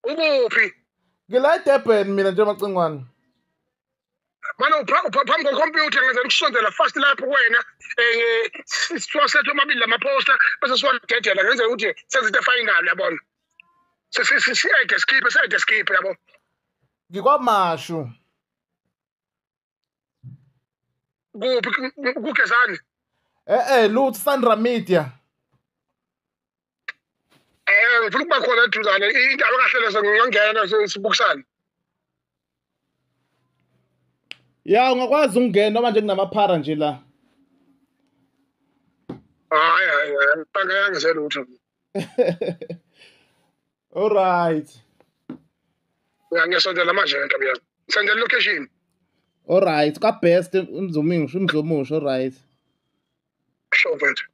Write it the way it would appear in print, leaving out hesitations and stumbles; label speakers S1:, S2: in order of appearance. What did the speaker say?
S1: Ukuphi?
S2: Ngila eDurban mina nje Macengwane.
S1: Manje phambi kwekhompyutha ngenzela ukusondela fast lapho kuwena siwasethe amabili lama-poster bese siwadedela ngenzela ukuthi senze into final yabona. Siyede skiphe yabo.
S2: Ngikwamashu.
S1: Kuphi kugezani?
S2: Lutho Sandra Media.
S1: Ngifuna ukuba khona eduzane indaba kahle lezo ngingangena sibukisane.
S2: Ya ungakwazi ukungena noma nje kunamaphara nje la.
S1: Hayi bangayangise lutho.
S2: All right.
S1: Ngiyasondela manje ntombi yami. Sendela location.
S2: All right. Ka best umzomusho all right.
S1: Sure mfethu.